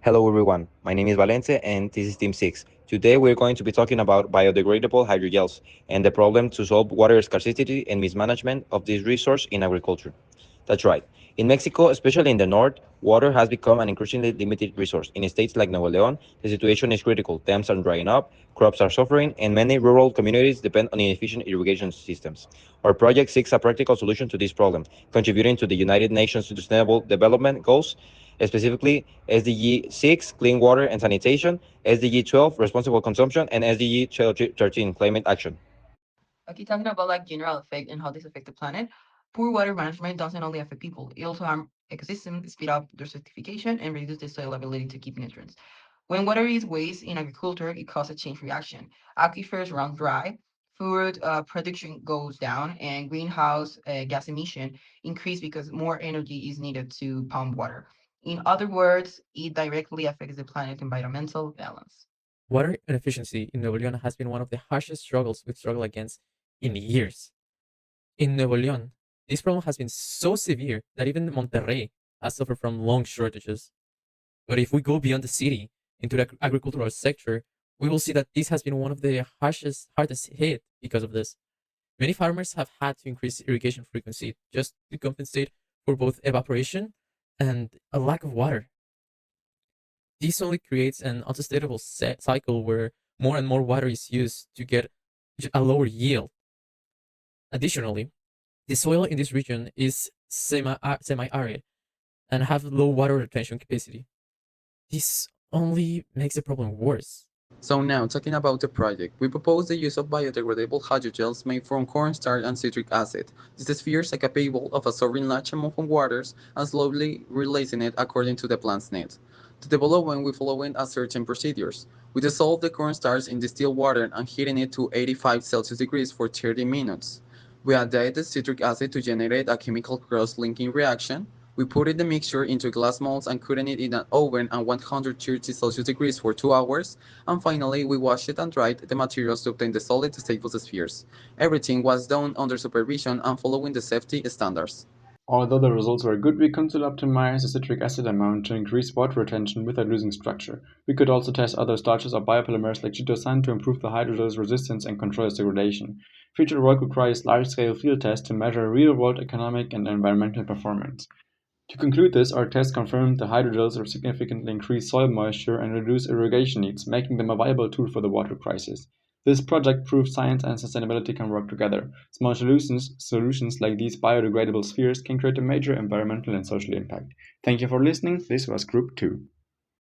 Hello everyone, my name is Valencia and this is Team 6. Today we're going to be talking about biodegradable hydrogels and the problem to solve water scarcity and mismanagement of this resource in agriculture. That's right. In Mexico, especially in the north, water has become an increasingly limited resource. In states like Nuevo León, the situation is critical. Dams are drying up, crops are suffering, and many rural communities depend on inefficient irrigation systems. Our project seeks a practical solution to this problem, contributing to the United Nations Sustainable Development Goals, specifically SDG 6, clean water and sanitation, SDG 12, responsible consumption, and SDG 13, climate action. Okay, talking about like general effect and how this affect the planet, poor water management doesn't only affect people, it also harm ecosystems, speed up desertification, and reduce the soil ability to keep nutrients. When water is waste in agriculture, it causes a chain reaction. Aquifers run dry, food production goes down, and greenhouse gas emission increase because more energy is needed to pump water. In other words, it directly affects the planet's environmental balance. Water inefficiency in Nuevo León has been one of the harshest struggles we've struggled against in years. In Nuevo León, this problem has been so severe that even Monterrey has suffered from long shortages. But if we go beyond the city into the agricultural sector, we will see that this has been one of the hardest hit because of this. Many farmers have had to increase irrigation frequency just to compensate for both evaporation and a lack of water. This only creates an unsustainable cycle where more and more water is used to get a lower yield. Additionally, the soil in this region is semi-arid and have low water retention capacity. This only makes the problem worse. So now, talking about the project, we propose the use of biodegradable hydrogels made from cornstarch and citric acid. These spheres are capable of absorbing large amounts of waters and slowly releasing it according to the plant's needs. To develop one, we following a certain procedures. We dissolve the cornstarch in distilled water and heating it to 85 Celsius degrees for 30 minutes. We add the citric acid to generate a chemical cross-linking reaction. We put in the mixture into glass molds and cooking it in an oven at 130 Celsius degrees for 2 hours. And finally, we washed it and dried the materials to obtain the solid stable spheres. Everything was done under supervision and following the safety standards. Although the results were good, we could still optimize the citric acid amount to increase water retention without losing structure. We could also test other starches or biopolymers like chitosan to improve the hydrogel's resistance and control its degradation. Future work requires large-scale field tests to measure real-world economic and environmental performance. To conclude this, our tests confirmed the hydrogels significantly increase soil moisture and reduce irrigation needs, making them a viable tool for the water crisis. This project proves science and sustainability can work together. Small solutions like these biodegradable spheres can create a major environmental and social impact. Thank you for listening. This was Group 2.